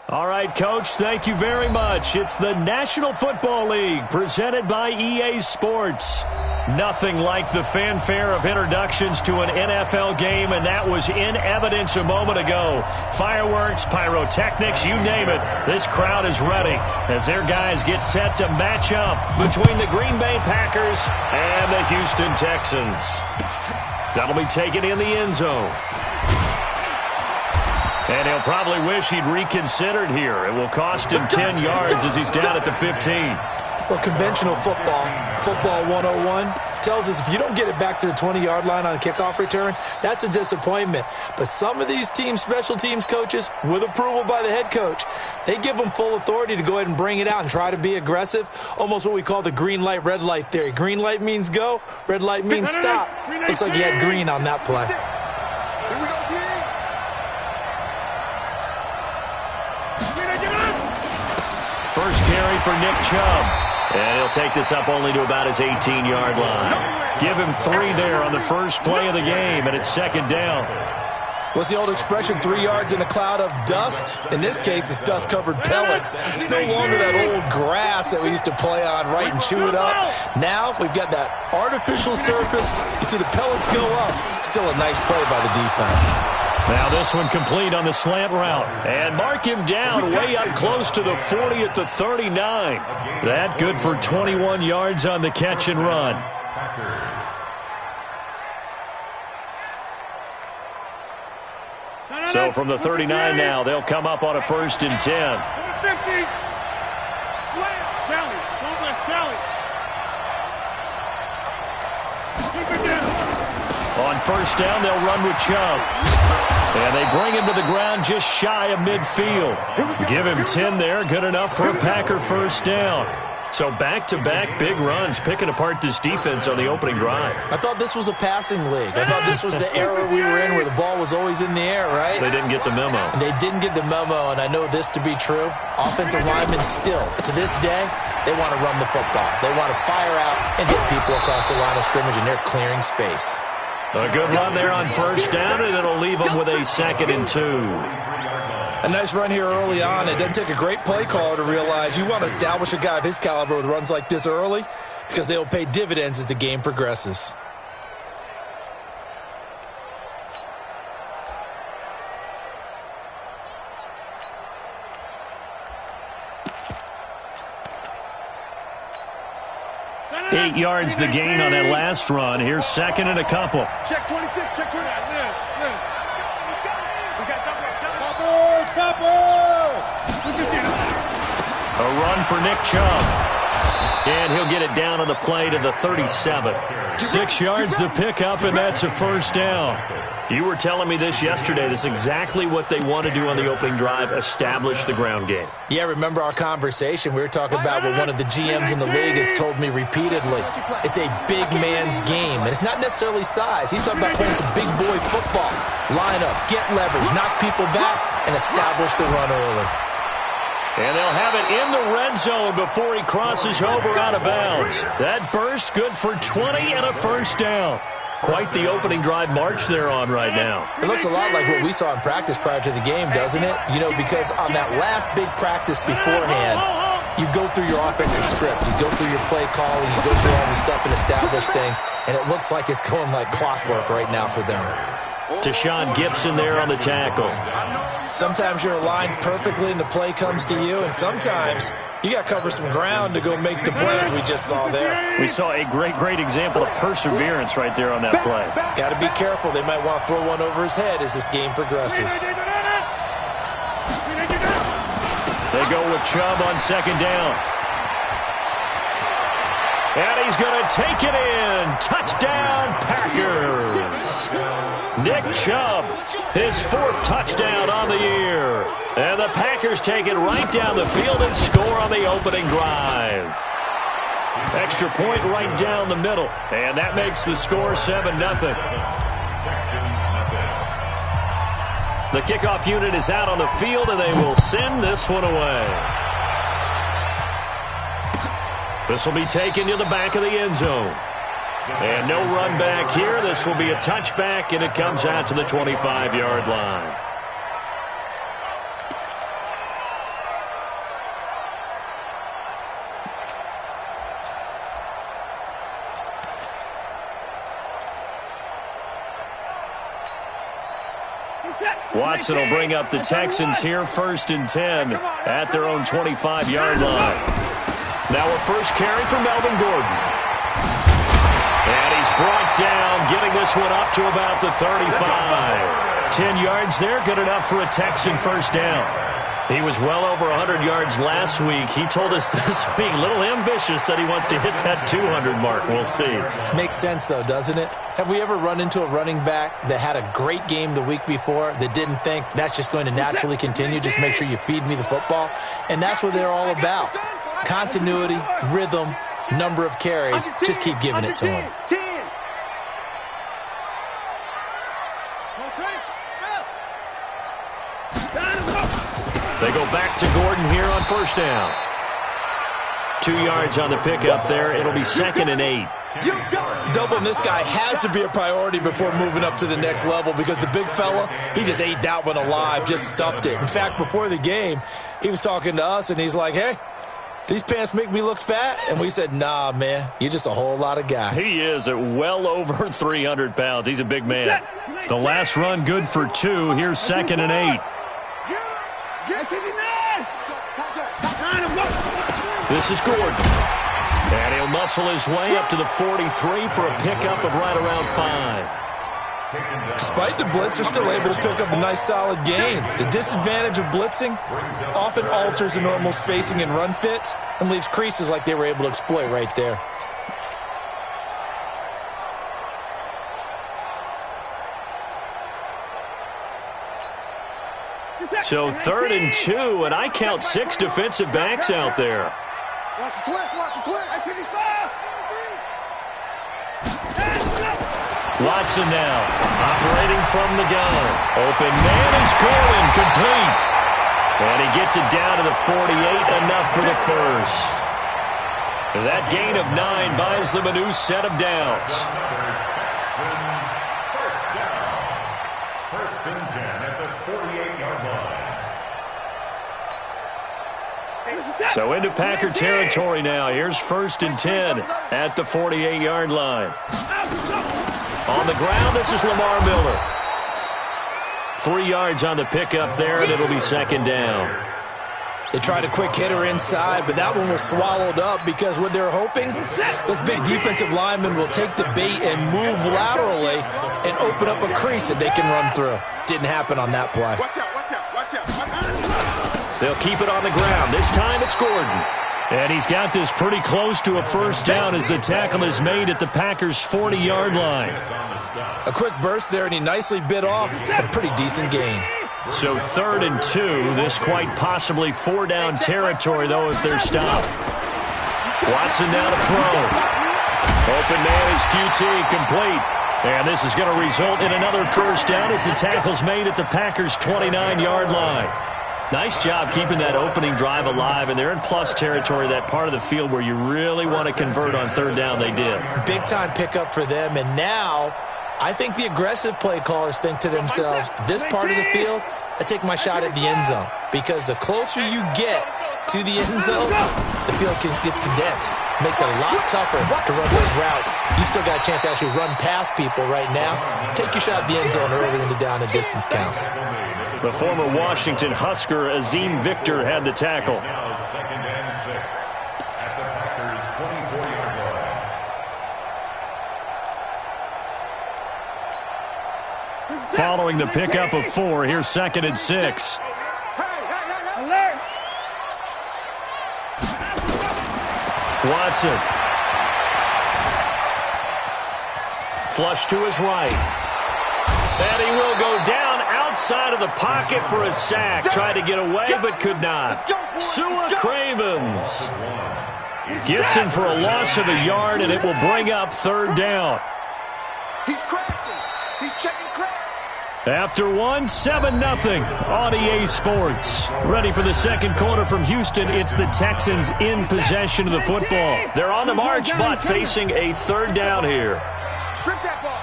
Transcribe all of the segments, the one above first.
All right, Coach, thank you very much. It's the National Football League presented by EA Sports. Nothing like the fanfare of introductions to an NFL game, and that was in evidence a moment ago. Fireworks, pyrotechnics, you name it. This crowd is ready as their guys get set to match up between the Green Bay Packers and the Houston Texans. That'll be taken in the end zone. And he'll probably wish he'd reconsidered here. It will cost him 10 yards as he's down at the 15. Well, conventional football 101, tells us if you don't get it back to the 20-yard line on a kickoff return, that's a disappointment. But some of these special teams coaches, with approval by the head coach, they give them full authority to go ahead and bring it out and try to be aggressive, almost what we call the green light, red light theory. Green light means go, red light means stop. Looks like he had green on that play. First carry for Nick Chubb. And he'll take this up only to about his 18-yard line. Give him 3 there on the first play of the game, and it's second down. What's the old expression, 3 yards in a cloud of dust? In this case, it's dust-covered pellets. It's no longer that old grass that we used to play on, right, and chew it up. Now we've got that artificial surface. You see the pellets go up. Still a nice play by the defense. Now this one complete on the slant route. And mark him down way up close to the 40 at the 39. That good for 21 yards on the catch and run. So from the 39 now, they'll come up on a 1st and 10. On first down, they'll run with Chubb. And they bring him to the ground just shy of midfield. Give him 10 there, good enough for a Packer first down. So back-to-back big runs, picking apart this defense on the opening drive. I thought this was a passing league. I thought this was the era we were in where the ball was always in the air, right? They didn't get the memo. And they didn't get the memo, and I know this to be true. Offensive linemen still, to this day, they want to run the football. They want to fire out and hit people across the line of scrimmage, and they're clearing space. A good run there on first down, and it'll leave them with a 2nd and 2. A nice run here early on. It doesn't take a great play caller to realize you want to establish a guy of his caliber with runs like this early because they will pay dividends as the game progresses. Eight yards the gain on that last run. Here's 2nd and a couple. Check 26, check 29. A run for Nick Chubb. And he'll get it down on the play to the 37. 6 yards the pickup, and that's a first down. You were telling me this yesterday. This is exactly what they want to do on the opening drive, establish the ground game. Yeah, remember our conversation. We were talking about what one of the GMs in the league has told me repeatedly. It's a big man's game, and it's not necessarily size. He's talking about playing some big boy football. Line up, get leverage, knock people back, and establish the run early. And they'll have it in the red zone before he crosses over out of bounds. That burst good for 20 and a first down. Quite the opening drive march they're on right now. It looks a lot like what we saw in practice prior to the game, doesn't it? You know, because on that last big practice beforehand, you go through your offensive script. You go through your play calling. You go through all the stuff and establish things. And it looks like it's going like clockwork right now for them. Tashawn Gibson there on the tackle. Sometimes you're aligned perfectly and the play comes to you, and sometimes you got to cover some ground to go make the plays we just saw there. We saw a great example of perseverance right there on that play. Got to be careful. They might want to throw one over his head as this game progresses. They go with Chubb on 2nd down. And he's going to take it in. Touchdown, Packers. Nick Chubb, his 4th touchdown on the year. And the Packers take it right down the field and score on the opening drive. Extra point right down the middle. And that makes the score 7-0. The kickoff unit is out on the field, and they will send this one away. This will be taken to the back of the end zone. And no run back here. This will be a touchback, and it comes out to the 25-yard line. Watson will bring up the Texans here, 1st and 10 at their own 25-yard line. Now a first carry for Melvin Gordon. And he's brought down, getting this one up to about the 35. 10 yards there, good enough for a Texan first down. He was well over 100 yards last week. He told us this week, a little ambitious, said he wants to hit that 200 mark. We'll see. Makes sense, though, doesn't it? Have we ever run into a running back that had a great game the week before that didn't think that's just going to naturally continue? Just make sure you feed me the football. And that's what they're all about. Continuity, rhythm, number of carries. Just keep giving it to him. They go back to Gordon here on first down. 2 yards on the pickup there. It'll be 2nd and 8. Doubling this guy has to be a priority before moving up to the next level because the big fella, he just ate that one alive, just stuffed it. In fact, before the game, he was talking to us, and he's like, hey, these pants make me look fat? And we said, nah, man, you're just a whole lot of guy. He is at well over 300 pounds. He's a big man. The last run good for 2. Here's 2nd and 8. This is Gordon. And he'll muscle his way up to the 43 for a pickup of right around 5. Despite the blitz, they're still able to pick up a nice solid gain. The disadvantage of blitzing often alters the normal spacing and run fits and leaves creases like they were able to exploit right there. So 3rd and 2, and I count 6 defensive backs out there. Watch the twist, watch the twist. At 55. Watson now, operating from the gun. Open man is Gordon, complete. And he gets it down to the 48, enough for the first. That gain of 9 buys them a new set of downs. First and 10 at the 48-yard line. So into Packer territory now. Here's 1st and 10 at the 48-yard line. On the ground, this is Lamar Miller. 3 yards on the pickup there, and it'll be 2nd down. They tried a quick hitter inside, but that one was swallowed up because what they're hoping, those big defensive linemen will take the bait and move laterally and open up a crease that they can run through. Didn't happen on that play. Watch out, watch out, watch out, watch out. They'll keep it on the ground. This time it's Gordon. And he's got this pretty close to a first down as the tackle is made at the Packers' 40-yard line. A quick burst there, and he nicely bit off a pretty decent gain. So 3rd and 2. This quite possibly 4-down territory, though, if they're stopped. Watson now to throw. Open man is QT, complete. And this is going to result in another first down as the tackle's made at the Packers' 29-yard line. Nice job keeping that opening drive alive, and they're in plus territory, that part of the field where you really want to convert on 3rd down. They did. Big-time pickup for them, and now I think the aggressive play callers think to themselves, this part of the field, I take my shot at the end zone, because the closer you get to the end zone, the field gets condensed. Makes it a lot tougher to run those routes. You still got a chance to actually run past people right now. Take your shot at the end zone early in the down and distance count. The former Washington Husker, Azim Victor, had the tackle. Now 2nd and 6 at the Packers' 24-yard line. Following the pickup of 4, here's 2nd and 6. Alert. Watson. Flush to his right. And he will go down outside of the pocket for a sack. Tried to get away, but could not. Sua Cravens gets him for a loss of a yard, and it will bring up 3rd down. He's crashing. He's checking crash. After 1, 7-0 on EA Sports. Ready for the second quarter from Houston. It's the Texans in possession of the football. They're on the march, but facing a 3rd down here. Strip that ball.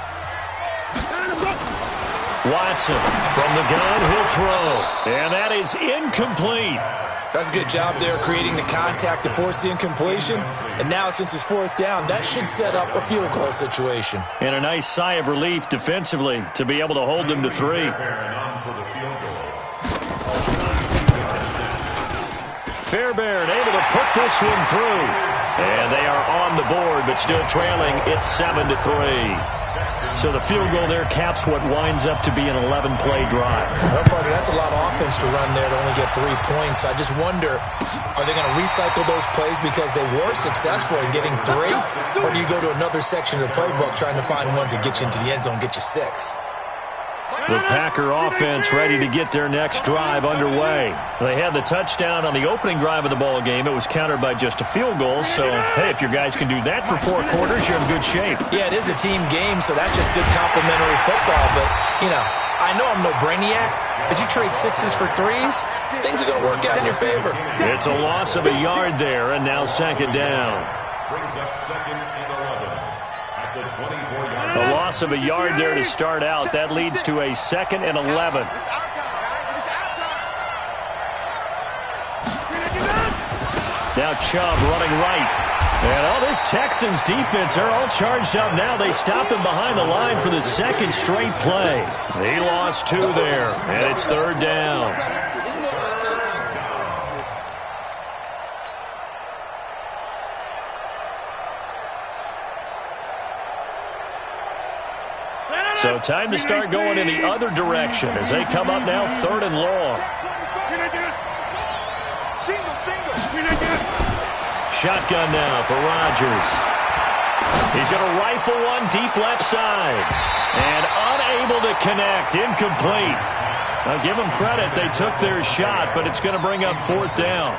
Watson from the gun, he'll throw. And that is incomplete. That's a good job there creating the contact to force the incompletion. And now since it's 4th down, that should set up a field goal situation. And a nice sigh of relief defensively to be able to hold them to 3. Fairbairn able to put this one through. And they are on the board, but still trailing. It's 7-3. So the field goal there caps what winds up to be an 11-play drive. Well, partner, that's a lot of offense to run there to only get 3 points. I just wonder, are they going to recycle those plays because they were successful in getting 3? Or do you go to another section of the playbook trying to find ones that get you into the end zone and get you 6? The Packer offense ready to get their next drive underway. They had the touchdown on the opening drive of the ball game. It was countered by just a field goal. So, hey, if your guys can do that for 4 quarters, you're in good shape. Yeah, it is a team game, so that's just good complimentary football. But, I know I'm no brainiac, but you trade 6s for 3s, things are going to work out in your favor. It's a loss of a yard there, and now second down. Brings up second and 11 at the 24-yard line. A loss of a yard there to start out. That leads to a second and 11. It's our time, guys. It's our time. Now Chubb running right. And all this Texans defense, they're all charged up now. They stopped him behind the line for the second straight play. He lost 2 there, and it's third down. So time to start going in the other direction as they come up now third and long. Shotgun now for Rodgers. He's going to rifle one deep left side. And unable to connect. Incomplete. Now give them credit. They took their shot, but it's going to bring up fourth down.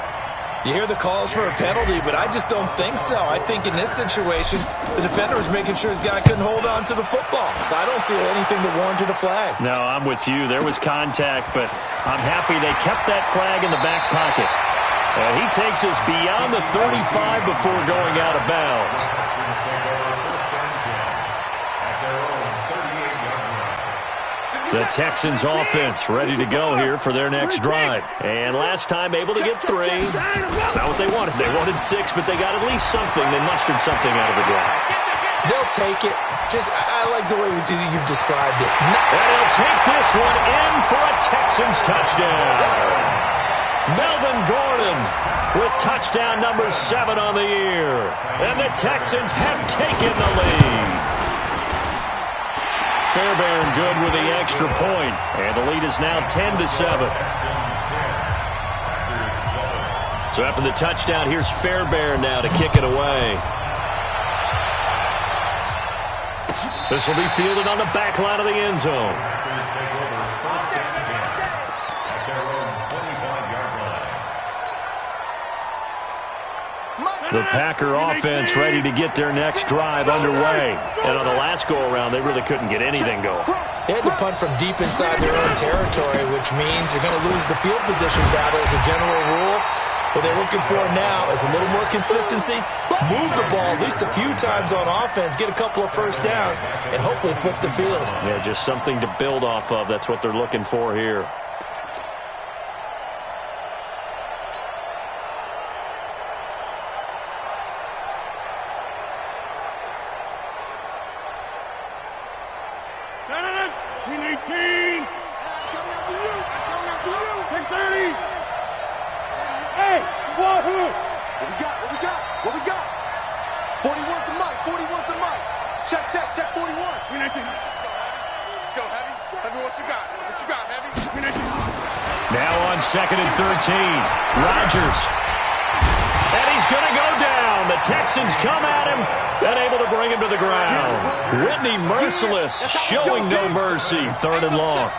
You hear the calls for a penalty, but I just don't think so. I think in this situation, the defender was making sure his guy couldn't hold on to the football. So I don't see anything that warranted a flag. No, I'm with you. There was contact, but I'm happy they kept that flag in the back pocket. He takes us beyond the 35 before going out of bounds. The Texans offense ready to go here for their next drive. And last time able to get 3. That's not what they wanted. They wanted 6, but they got at least something. They mustered something out of the drive. They'll take it. I like the way you've described it. And he'll take this one in for a Texans touchdown. Melvin Gordon with touchdown number 7 on the year. And the Texans have taken the lead. Fairbairn good with the extra point, and the lead is now 10-7. So after the touchdown, here's Fairbairn now to kick it away. This will be fielded on the back line of the end zone. The Packer offense ready to get their next drive underway. And on the last go-around, they really couldn't get anything going. They had to punt from deep inside their own territory, which means you're going to lose the field position battle as a general rule. What they're looking for now is a little more consistency, move the ball at least a few times on offense, get a couple of first downs, and hopefully flip the field. Yeah, just something to build off of. That's what they're looking for here. Now on 2nd and 13, Rodgers. And he's going to go down. The Texans come at him and able to bring him to the ground. Whitney merciless, showing no mercy. 3rd and long.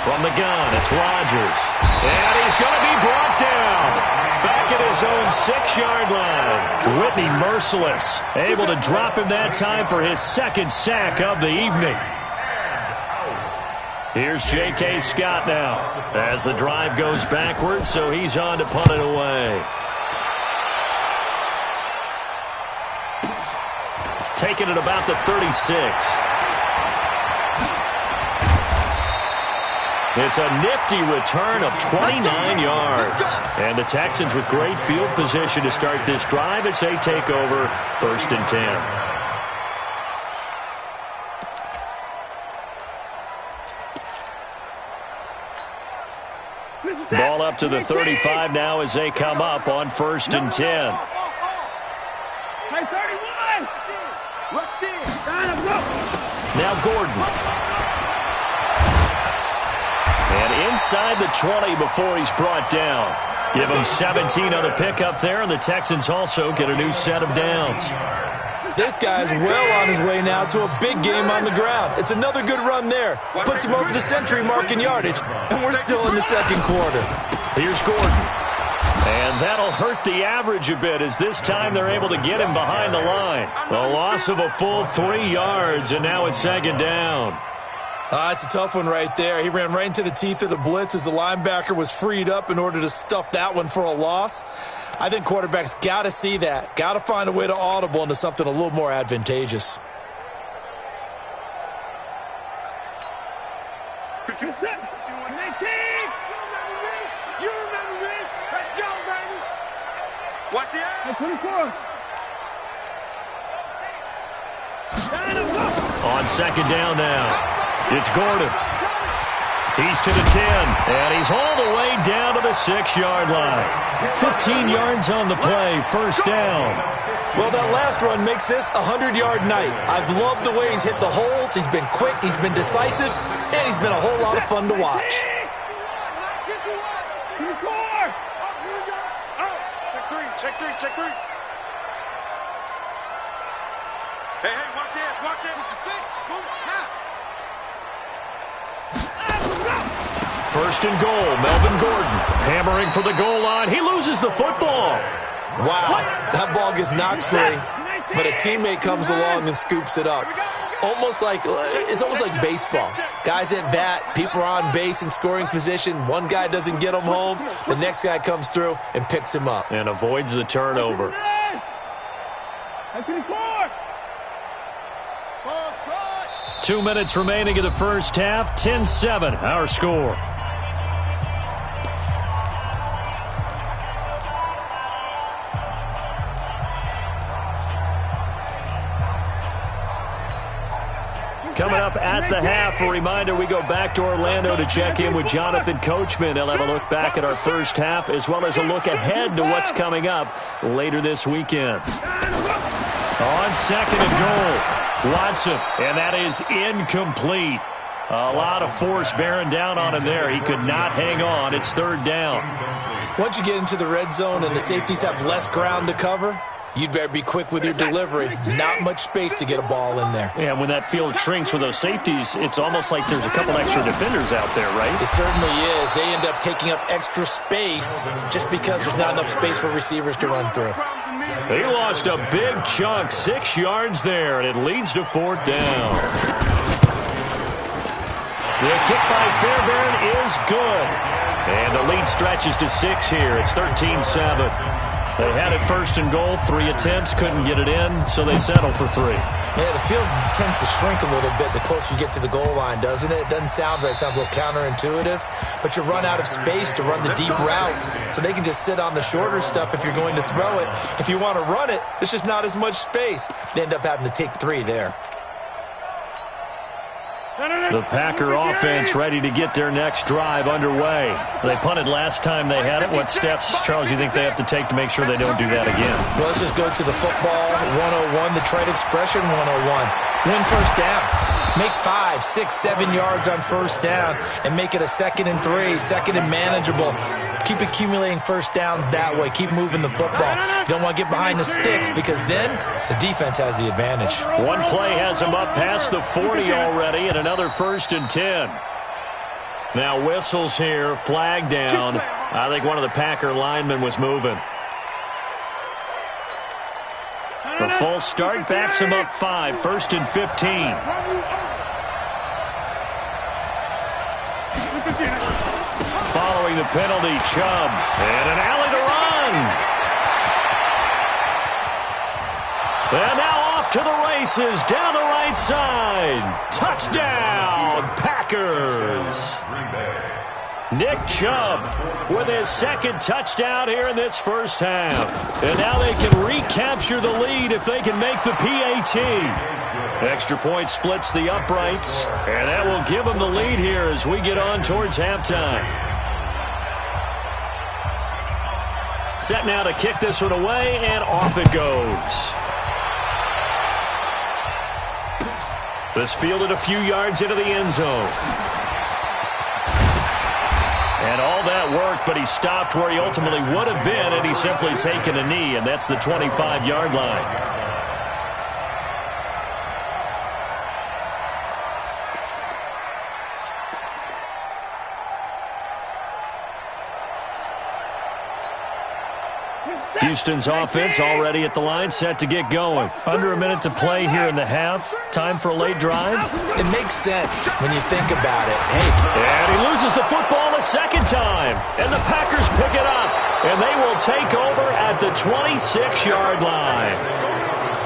From the gun, it's Rodgers. And he's going to be brought down. Back at his own 6-yard line. Whitney merciless, able to drop him that time for his 2nd sack of the evening. Here's J.K. Scott now as the drive goes backwards, so he's on to punt it away. Taking it about the 36. It's a nifty return of 29 yards. And the Texans with great field position to start this drive as they take over 1st and 10. Ball up to the 35 now as they come up on 1st and 10. Hey, 31! Let's see. Now Gordon. And inside the 20 before he's brought down. Give him 17 on the pickup there, and the Texans also get a new set of downs. This guy's well on his way now to a big game on the ground. It's another good run there. Puts him over the century mark in yardage, and we're still in the second quarter. Here's Gordon. And that'll hurt the average a bit as this time they're able to get him behind the line. A loss of a full 3 yards, and now it's 2nd down. It's a tough one right there. He ran right into the teeth of the blitz as the linebacker was freed up in order to stuff that one for a loss. I think quarterbacks got to see that. Got to find a way to audible into something a little more advantageous. You remember me? Let's go, baby. Watch the eye. 24. On 2nd down now. It's Gordon. He's to the 10, and he's all the way down to the 6-yard line. 15 yards on the play, 1st down. Well, that last run makes this a 100-yard night. I've loved the way he's hit the holes. He's been quick, he's been decisive, and he's been a whole lot of fun to watch. Check three. Hey, watch this. Move it, now. 1st and goal, Melvin Gordon hammering for the goal line. He loses the football. Wow, that ball gets knocked free, but a teammate comes along and scoops it up. It's almost like baseball. Guys at bat, people are on base in scoring position. One guy doesn't get him home. The next guy comes through and picks him up. And avoids the turnover. 2 minutes remaining in the first half. 10-7, our score. Coming up at the half, a reminder, we go back to Orlando to check in with Jonathan Coachman. He'll have a look back at our first half as well as a look ahead to what's coming up later this weekend. On 2nd and goal, Watson, and that is incomplete. A lot of force bearing down on him there. He could not hang on. It's 3rd down. Once you get into the red zone and the safeties have less ground to cover, you'd better be quick with your delivery. Not much space to get a ball in there. Yeah, when that field shrinks with those safeties, it's almost like there's a couple extra defenders out there, right? It certainly is. They end up taking up extra space just because there's not enough space for receivers to run through. He lost a big chunk, 6 yards there, and it leads to 4th down. The kick by Fairbairn is good. And the lead stretches to 6 here. It's 13-7. They had it 1st and goal, 3 attempts, couldn't get it in, so they settle for 3. Yeah, the field tends to shrink a little bit the closer you get to the goal line, doesn't it? It doesn't sound right. It sounds a little counterintuitive, but you run out of space to run the deep routes, so they can just sit on the shorter stuff if you're going to throw it. If you want to run it, there's just not as much space. They end up having to take 3 there. The Packer offense ready to get their next drive underway. They punted last time they had it. What steps, Charles, you think they have to take to make sure they don't do that again? Well, let's just go to the football 101, the trade expression 101. Win 1st down. Make 5, 6, 7 yards on 1st down and make it a 2nd and 3, 2nd and manageable. Keep accumulating 1st downs that way. Keep moving the football. You don't want to get behind the sticks because then the defense has the advantage. One play has him up past the 40 already and another 1st and 10. Now whistles here, flag down. I think one of the Packer linemen was moving. The full start backs him up 5, 1st and 15. Following the penalty, Chubb, and an alley to run. And now off to the races, down the right side. Touchdown, Packers. Nick Chubb with his 2nd touchdown here in this first half. And now they can recapture the lead if they can make the PAT. Extra point splits the uprights, and that will give them the lead here as we get on towards halftime. Set now to kick this one away, and off it goes. This fielded a few yards into the end zone. And all that worked, but he stopped where he ultimately would have been had he simply taken a knee, and that's the 25-yard line. Houston's offense already at the line, set to get going. Under a minute to play here in the half. Time for a late drive. It makes sense when you think about it. Hey. And he loses the football a second time. And the Packers pick it up. And they will take over at the 26-yard line.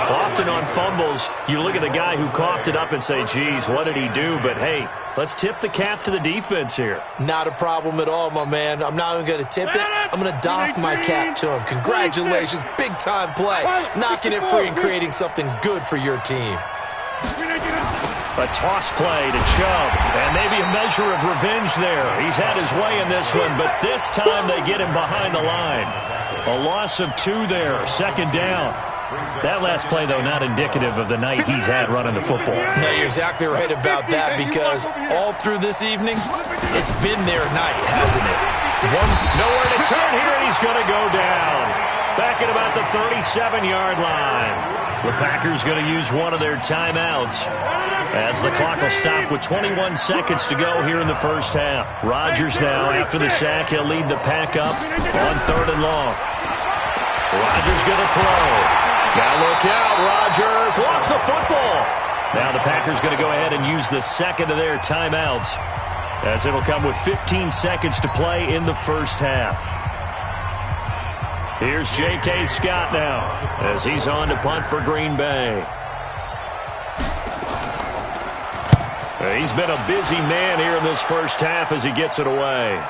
Often on fumbles, you look at the guy who coughed it up and say, geez, what did he do? But, hey, let's tip the cap to the defense here. Not a problem at all, my man. I'm not even going to tip it. I'm going to doff my cap to him. Congratulations. Big-time play. Knocking it free and creating something good for your team. A toss play to Chubb, and maybe a measure of revenge there. He's had his way in this one, but this time they get him behind the line. A loss of 2 there, second down. That last play, though, not indicative of the night he's had running the football. No, you're exactly right about that, because all through this evening, it's been their night, hasn't it? Nowhere to turn here, and he's going to go down. Back at about the 37-yard line. The Packers going to use one of their timeouts as the clock will stop with 21 seconds to go here in the first half. Rodgers now, after the sack, he'll lead the pack up on 3rd and long. Rodgers going to throw. Now look out, Rodgers lost the football. Now the Packers going to go ahead and use the second of their timeouts, as it'll come with 15 seconds to play in the first half. Here's J.K. Scott now, as he's on to punt for Green Bay. He's been a busy man here in this first half as he gets it away.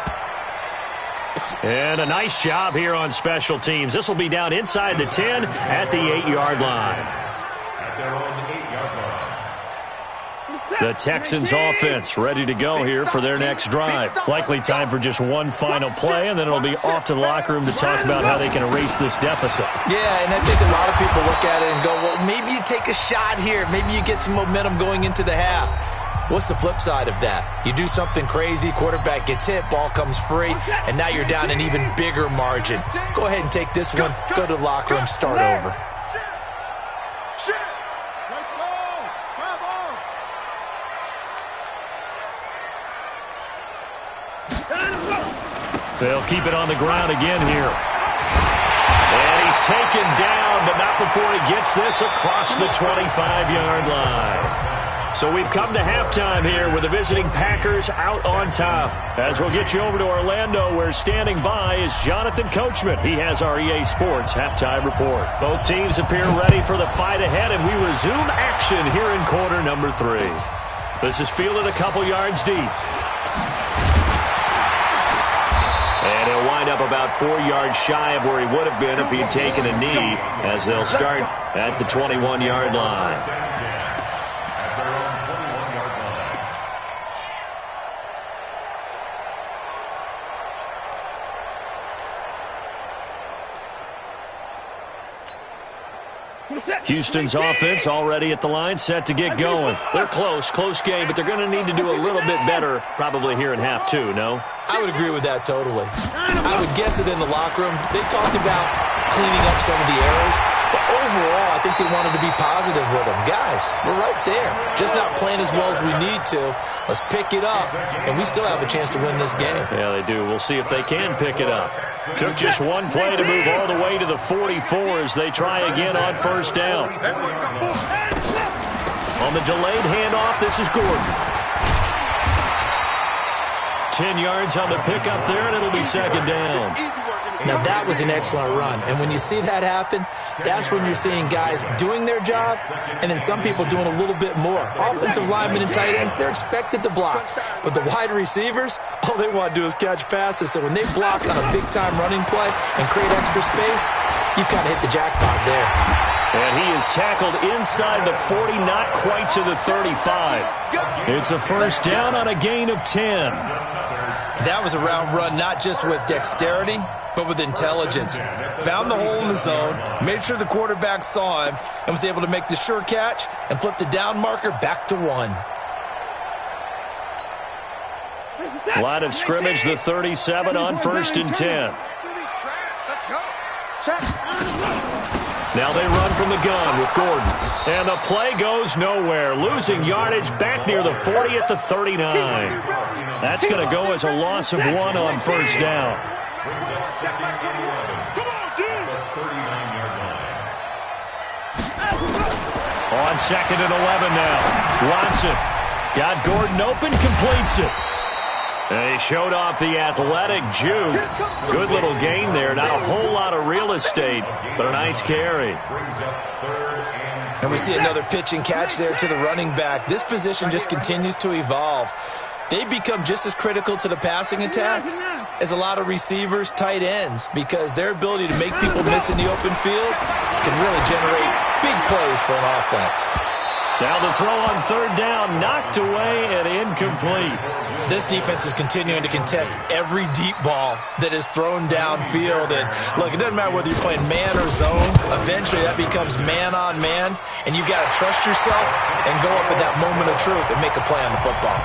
And a nice job here on special teams. This will be down inside the 10 at the 8-yard line. The Texans offense ready to go here for their next drive. Likely time for just one final play, and then it'll be off to the locker room to talk about how they can erase this deficit. Yeah, and I think a lot of people look at it and go, well, maybe you take a shot here. Maybe you get some momentum going into the half. What's the flip side of that? You do something crazy, quarterback gets hit, ball comes free, and now you're down an even bigger margin. Go ahead and take this one, go to the locker room, start over. They'll keep it on the ground again here. And he's taken down, but not before he gets this across the 25-yard line. So we've come to halftime here with the visiting Packers out on top. As we'll get you over to Orlando, where standing by is Jonathan Coachman. He has our EA Sports halftime report. Both teams appear ready for the fight ahead, and we resume action here in quarter number 3. This is fielded a couple yards deep. And he'll wind up about 4 yards shy of where he would have been if he'd taken a knee, as they'll start at the 21-yard line. Houston's offense already at the line, set to get going. They're close game, but they're going to need to do a little bit better probably here in half 2, no? I would agree with that totally. I would guess it in the locker room. They talked about cleaning up some of the errors, but overall, I think they wanted to be positive with them. Guys, we're right there. Just not playing as well as we need to. Let's pick it up, and we still have a chance to win this game. Yeah, they do. We'll see if they can pick it up. Took just one play to move all the way to the 44 as they try again on first down. On the delayed handoff, this is Gordon. 10 yards on the pickup there, and it'll be second down. Now, that was an excellent run. And when you see that happen, that's when you're seeing guys doing their job and then some people doing a little bit more. Offensive linemen and tight ends, they're expected to block. But the wide receivers, all they want to do is catch passes. So when they block on a big-time running play and create extra space, you've kind of hit the jackpot there. And he is tackled inside the 40, not quite to the 35. It's a first down on a gain of 10. That was a route run not just with dexterity, but with intelligence. Found the hole in the zone, made sure the quarterback saw him, and was able to make the sure catch and flip the down marker back to 1. Line of scrimmage, the 37 on 1st and 10. Now they run from the gun with Gordon. And the play goes nowhere. Losing yardage back near the 40 at the 39. That's going to go as a loss of 1 on 1st down. On 2nd and 11 now. Watson got Gordon open, completes it. And he showed off the athletic juke. Good little gain there. Not a whole lot of real estate, but a nice carry. And we see another pitch and catch there to the running back. This position just continues to evolve. They become just as critical to the passing attack as a lot of receivers, tight ends, because their ability to make people miss in the open field can really generate big plays for an offense. Now the throw on 3rd down, knocked away and incomplete. This defense is continuing to contest every deep ball that is thrown downfield. And look, it doesn't matter whether you're playing man or zone. Eventually that becomes man on man, and you've got to trust yourself and go up in that moment of truth and make a play on the football.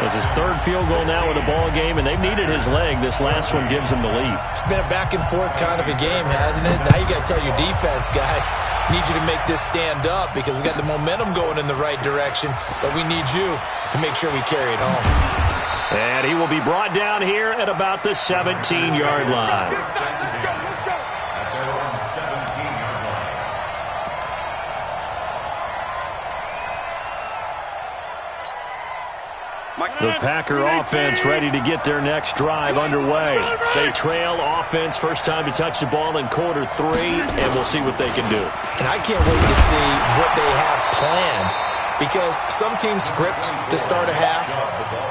It's his 3rd field goal now in the ball game, and they've needed his leg. This last one gives him the lead. It's been a back-and-forth kind of a game, hasn't it? Now you got to tell your defense, guys, need you to make this stand up because we got the momentum going in the right direction, but we need you to make sure we carry it home. And he will be brought down here at about the 17-yard line. The Packer offense ready to get their next drive underway. They trail offense, first time to touch the ball in quarter 3, and we'll see what they can do. And I can't wait to see what they have planned, because some teams script to start a half.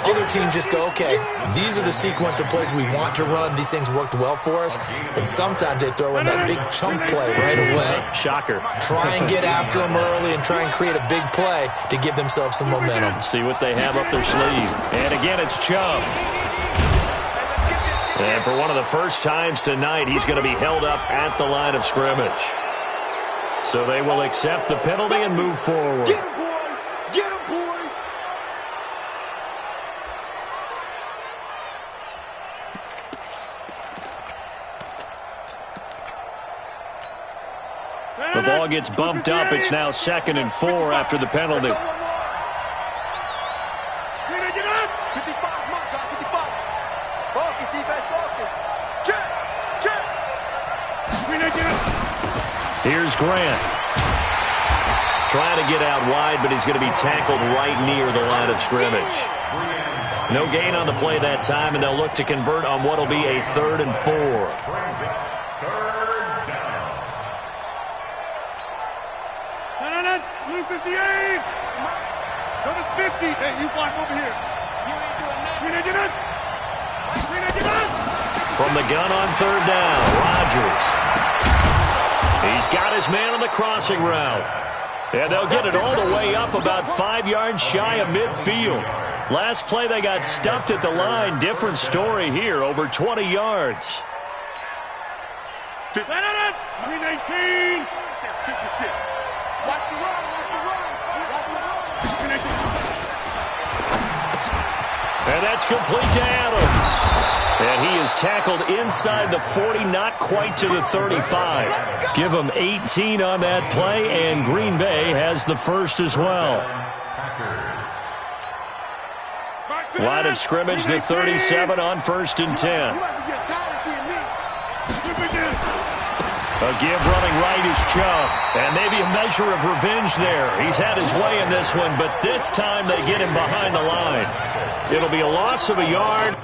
Other teams just go, okay, these are the sequence of plays we want to run. These things worked well for us. And sometimes they throw in that big chunk play right away. Shocker. Try and get after them early and try and create a big play to give themselves some momentum. See what they have up their sleeve. And again, it's Chubb. And for one of the first times tonight, he's going to be held up at the line of scrimmage. So they will accept the penalty and move forward. Get him, boy! The ball gets bumped up. It's now 2nd and 4 after the penalty. 55, focus, defense, focus. Check. Here's Grant. Trying to get out wide, but he's going to be tackled right near the line of scrimmage. No gain on the play that time, and they'll look to convert on what will be a 3rd and 4. Blue 58. Number 50. Hey, you block over here. You ain't doing nothing. From the gun on 3rd down, Rodgers. He's got his man on the crossing route. And they'll get it all the way up about 5 yards shy of midfield. Last play they got stuffed at the line. Different story here, over 20 yards. 319. 56. Watch the run. And that's complete to Adams. And he is tackled inside the 40, not quite to the 35. Give him 18 on that play, and Green Bay has the first as well. Line of scrimmage, the 37 on 1st and 10. A give running right is Chubb. And maybe a measure of revenge there. He's had his way in this one, but this time they get him behind the line. It'll be a loss of a yard.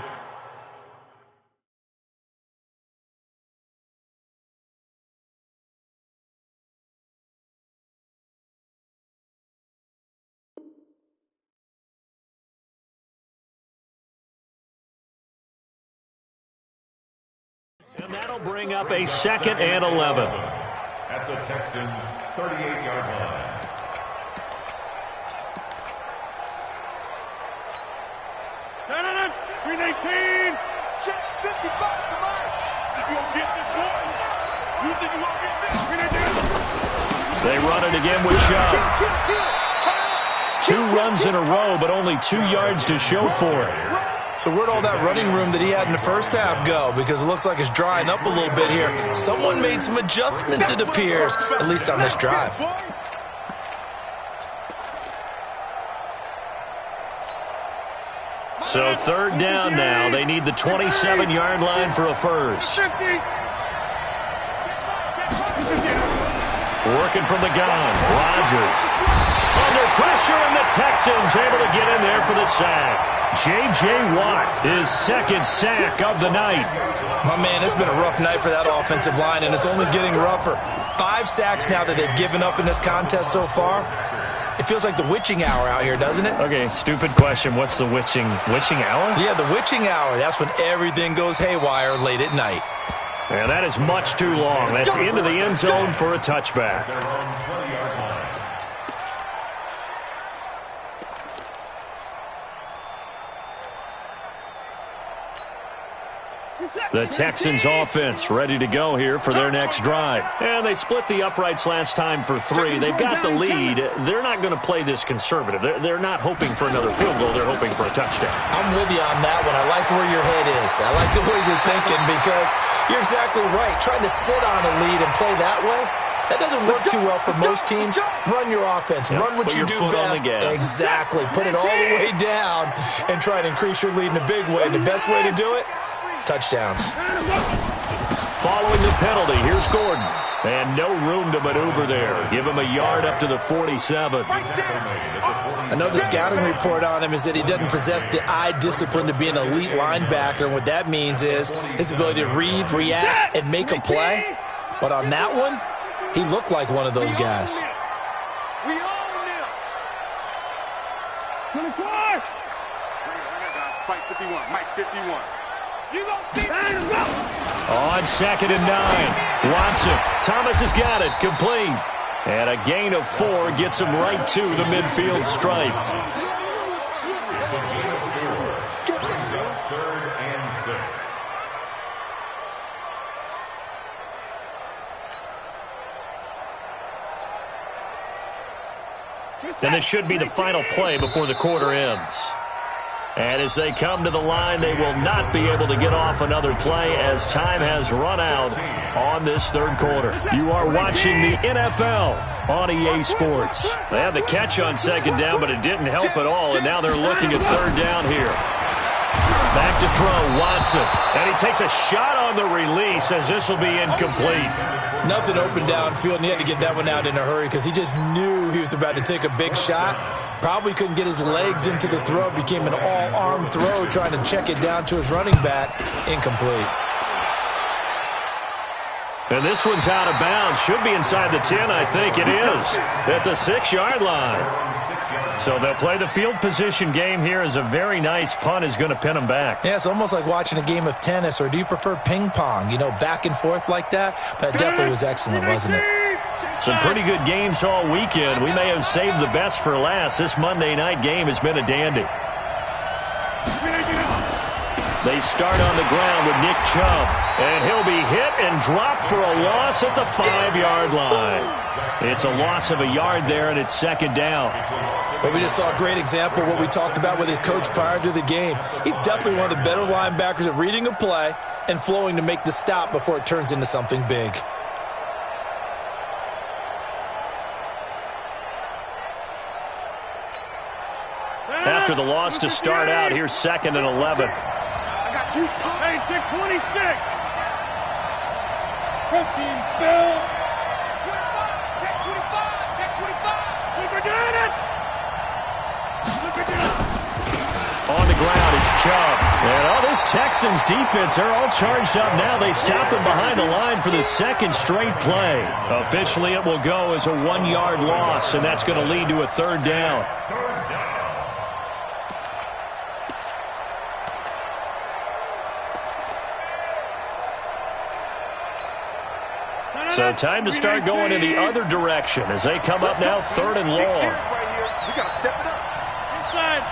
And that'll bring up a 2nd and 11. At the Texans' 38-yard line. They run it again with Chubb. 2 runs in a row, but only 2 yards to show for it. So where'd all that running room that he had in the first half go? Because it looks like it's drying up a little bit here. Someone made some adjustments, it appears, at least on this drive. So 3rd down now. They need the 27-yard line for a first. Working from the gun, Rodgers. Under pressure, and the Texans able to get in there for the sack. J.J. Watt, his 2nd sack of the night. My man, it's been a rough night for that offensive line, and it's only getting rougher. 5 sacks now that they've given up in this contest so far. It feels like the witching hour out here, doesn't it? Okay, stupid question. What's the witching hour? Yeah, the witching hour. That's when everything goes haywire late at night. And that is much too long. That's into the end zone for a touchback. The Texans offense ready to go here for their next drive. And they split the uprights last time for 3. They've got the lead. They're not going to play this conservative. They're not hoping for another field goal. They're hoping for a touchdown. I'm with you on that one. I like where your head is. I like the way you're thinking because you're exactly right. Trying to sit on a lead and play that way, that doesn't work too well for most teams. Run your offense. Run what you do best. Exactly. Put it all the way down and try and increase your lead in a big way. And the best way to do it, touchdowns. Following the penalty, here's Gordon. And no room to maneuver there. Give him a yard up to the 47. I know the scouting report on him is that he doesn't possess the eye discipline to be an elite linebacker. And what that means is his ability to read, react, and make a play. But on that one, he looked like one of those guys. We own them. 24. Spike 51. Mike 51. You gonna see that? On 2nd and 9. Watson. Thomas has got it. Complete. And a gain of 4 gets him right to the midfield stripe. 3rd and 6. And this should be the final play before the quarter ends. And as they come to the line, they will not be able to get off another play as time has run out on this 3rd quarter. You are watching the NFL on EA Sports. They had the catch on 2nd down, but it didn't help at all, and now they're looking at 3rd down here. Back to throw, Watson. And he takes a shot on the release as this will be incomplete. Nothing open downfield, and he had to get that one out in a hurry because he just knew he was about to take a big shot. Probably couldn't get his legs into the throw. Became an all-arm throw trying to check it down to his running back. Incomplete. And this one's out of bounds. Should be inside the 10, I think it is. At the 6-yard line. So they'll play the field position game here as a very nice punt is going to pin them back. Yeah, it's almost like watching a game of tennis, or do you prefer ping pong? You know, back and forth like that? That definitely was excellent, wasn't it? Some pretty good games all weekend. We may have saved the best for last. This Monday night game has been a dandy. They start on the ground with Nick Chubb. And he'll be hit and dropped for a loss at the 5-yard line. It's a loss of a yard there, and it's 2nd down. But we just saw a great example of what we talked about with his coach prior to the game. He's definitely one of the better linebackers at reading a play and flowing to make the stop before it turns into something big. After the loss to start out, here's 2nd and 11. I got you. Hey, 626. Protein spill. Check 25. Check 25. Look at it. Look at it. On the ground, it's Chubb. And all this Texans defense, they're all charged up now. They stop him behind the line for the 2nd straight play. Officially, it will go as a 1-yard loss, and that's going to lead to a 3rd down. So time to start going in the other direction as they come up now 3rd and long. We got to step it up. Inside.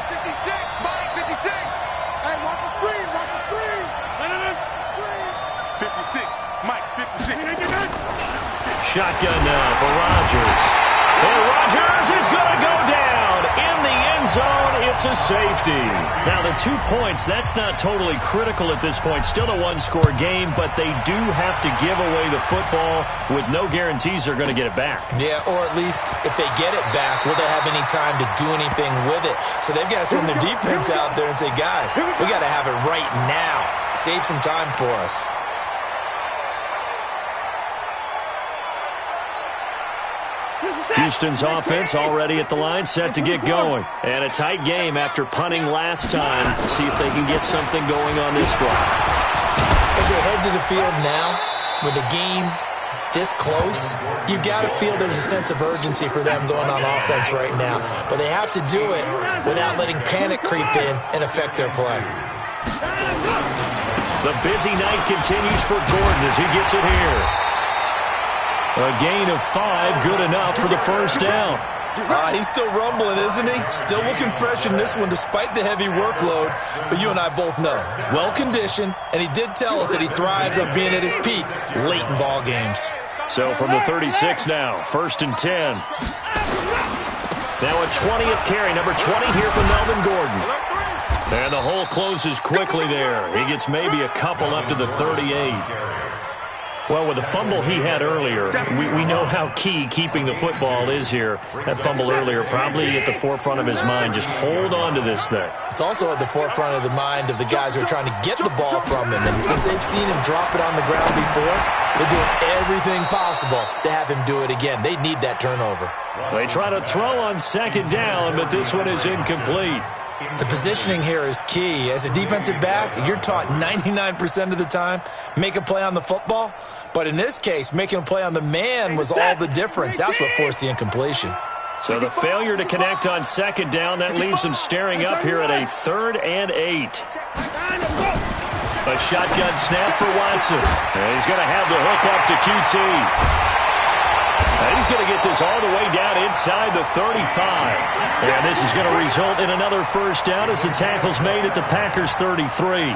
56. Mike 56. Hey, watch the screen. Watch the screen. No. Screen. 56. Mike 56. shotgun now for Rodgers. And Rodgers is going to go down in the end zone. It's a safety. Now, the 2 points, that's not totally critical at this point. Still a one-score game, but they do have to give away the football with no guarantees they're going to get it back. Yeah, or at least if they get it back, will they have any time to do anything with it? So they've got to send their defense out there and say, guys, we got to have it right now. Save some time for us. Houston's offense already at the line, set to get going. And a tight game after punting last time. See if they can get something going on this drive. As they head to the field now, with the game this close, you've got to feel there's a sense of urgency for them going on offense right now. But they have to do it without letting panic creep in and affect their play. The busy night continues for Gordon as he gets it here. A gain of 5, good enough for the first down. He's still rumbling, isn't he? Still looking fresh in this one despite the heavy workload. But you and I both know, well-conditioned, and he did tell us that he thrives on being at his peak late in ball games. So from the 36 now, 1st and 10. Now a 20th carry, number 20 here for Melvin Gordon. And the hole closes quickly there. He gets maybe a couple up to the 38. Well, with the fumble he had earlier, we know how key keeping the football is here. That fumble earlier probably at the forefront of his mind. Just hold on to this thing. It's also at the forefront of the mind of the guys who are trying to get the ball from him. And since they've seen him drop it on the ground before, they're doing everything possible to have him do it again. They need that turnover. They try to throw on 2nd down, but this one is incomplete. The positioning here is key. As a defensive back, you're taught 99% of the time, make a play on the football. But in this case, making a play on the man was all the difference. That's what forced the incompletion. So the failure to connect on 2nd down, that leaves him staring up here at a 3rd and 8. A shotgun snap for Watson. And he's going to have the hook up to QT. He's going to get this all the way down inside the 35. And this is going to result in another first down as the tackle's made at the Packers' 33.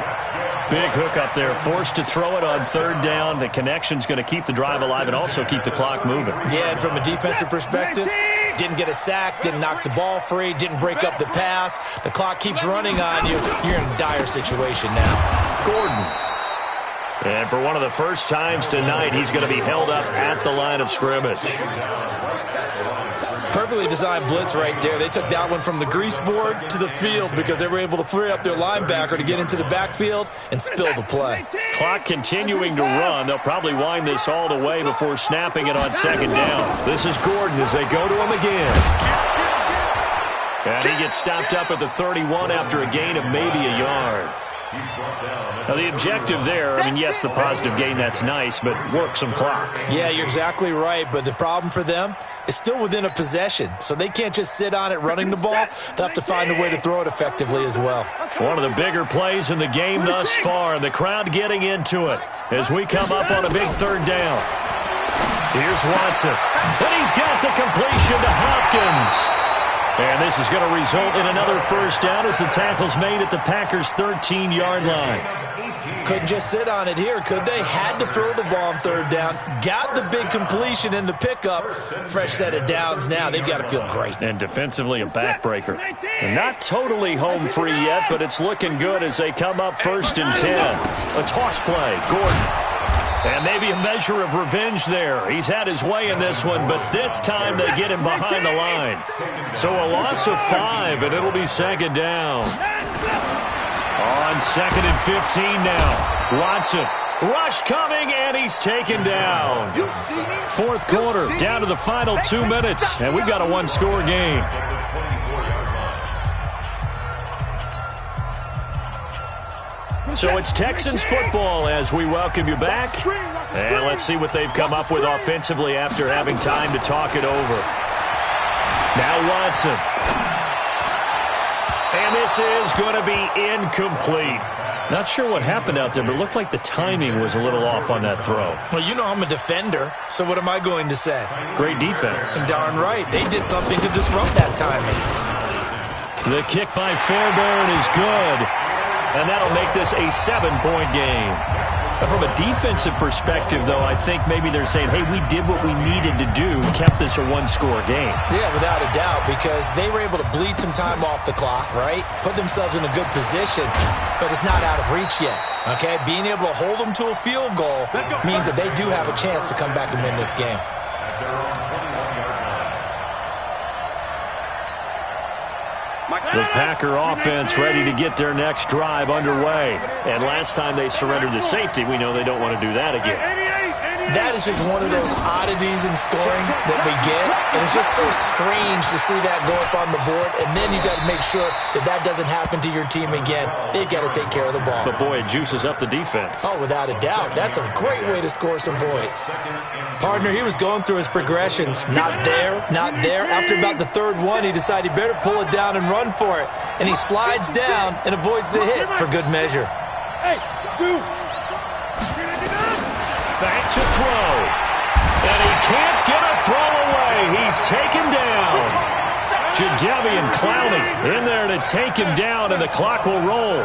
Big hook up there, forced to throw it on 3rd down. The connection's going to keep the drive alive and also keep the clock moving. Yeah, and from a defensive perspective, didn't get a sack, didn't knock the ball free, didn't break up the pass. The clock keeps running on you. You're in a dire situation now. Gordon. And for one of the first times tonight, he's going to be held up at the line of scrimmage. Perfectly designed blitz right there. They took that one from the grease board to the field because they were able to free up their linebacker to get into the backfield and spill the play. Clock continuing to run. They'll probably wind this all the way before snapping it on 2nd down. This is Gordon as they go to him again. And he gets stopped up at the 31 after a gain of maybe a yard. Now, the objective there, I mean, yes, the positive gain, that's nice, but work some clock. Yeah, you're exactly right, but the problem for them is still within a possession, so they can't just sit on it running the ball. They'll have to find a way to throw it effectively as well. One of the bigger plays in the game thus far, and the crowd getting into it as we come up on a big 3rd down. Here's Watson, and he's got the completion to Hopkins. And this is going to result in another first down as the tackle's made at the Packers' 13-yard line. Couldn't just sit on it here, could they? Had to throw the ball on 3rd down. Got the big completion in the pickup. Fresh set of downs now. They've got to feel great. And defensively, a backbreaker. And not totally home free yet, but it's looking good as they come up 1st and 10. A toss play. Gordon. And maybe a measure of revenge there. He's had his way in this one, but this time they get him behind the line. So a loss of 5, and it'll be 2nd down. On 2nd and 15 now. Watson. Rush coming, and he's taken down. 4th quarter, down to the final 2 minutes, and we've got a one-score game. So it's Texans football as we welcome you back. And let's see what they've come up with offensively after having time to talk it over. Now Watson. And this is going to be incomplete. Not sure what happened out there, but it looked like the timing was a little off on that throw. Well, you know I'm a defender, so what am I going to say? Great defense. Darn right. They did something to disrupt that timing. The kick by Fairbairn is good. And that'll make this a 7-point game. From a defensive perspective, though, I think maybe they're saying, hey, we did what we needed to do, kept this a one-score game. Yeah, without a doubt, because they were able to bleed some time off the clock, right? Put themselves in a good position, but it's not out of reach yet, okay? Being able to hold them to a field goal means that they do have a chance to come back and win this game. The Packer offense ready to get their next drive underway. And last time they surrendered the safety, we know they don't want to do that again. That is just one of those oddities in scoring that we get. And it's just so strange to see that go up on the board. And then you got to make sure that that doesn't happen to your team again. They've got to take care of the ball. But, boy, it juices up the defense. Oh, without a doubt. That's a great way to score some points. Partner, he was going through his progressions. Not there, not there. After about the third one, he decided he better pull it down and run for it. And he slides down and avoids the hit for good measure. Hey, dude. Back to throw. And he can't get a throw away. He's taken down. Jadeveon Clowney in there to take him down, and the clock will roll.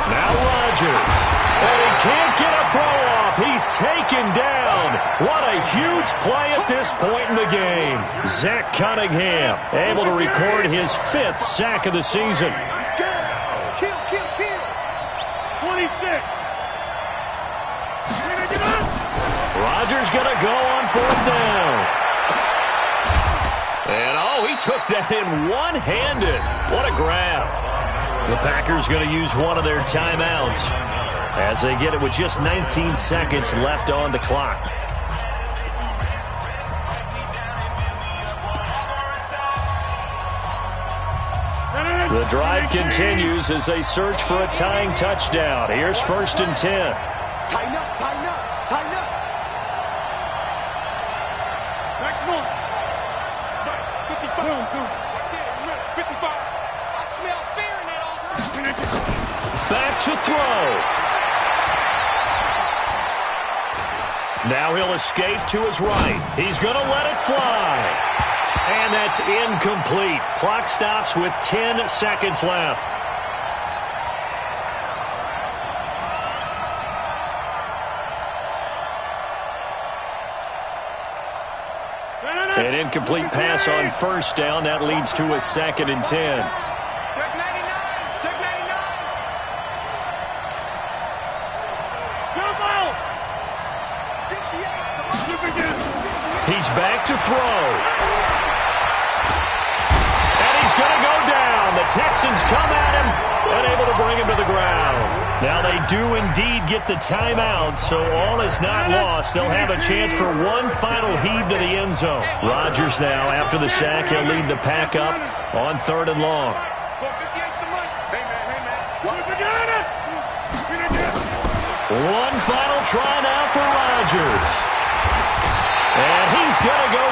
Now Rodgers. And he can't get a throw off. He's taken down. What a huge play at this point in the game. Zach Cunningham able to record his 5th sack of the season. Kill. 26. Rodgers going to go on 4th down. And, he took that in one-handed. What a grab. The Packers going to use one of their timeouts as they get it with just 19 seconds left on the clock. The drive continues as they search for a tying touchdown. Here's 1st and 10. Tighten up. Back north. 55. 55. I smell fear in that offense. Back to throw. Now he'll escape to his right. He's going to let it fly. And that's incomplete. Clock stops with 10 seconds left. An incomplete pass on 1st down. That leads to a 2nd and 10. Check 99. He's back to throw. And he's going to go down. The Texans come at him and able to bring him to the ground. Now they do indeed get the timeout, so all is not lost. They'll have a chance for one final heave to the end zone. Rodgers now, after the sack, he'll lead the pack up on 3rd and long. One final try now for Rodgers. And he's going to go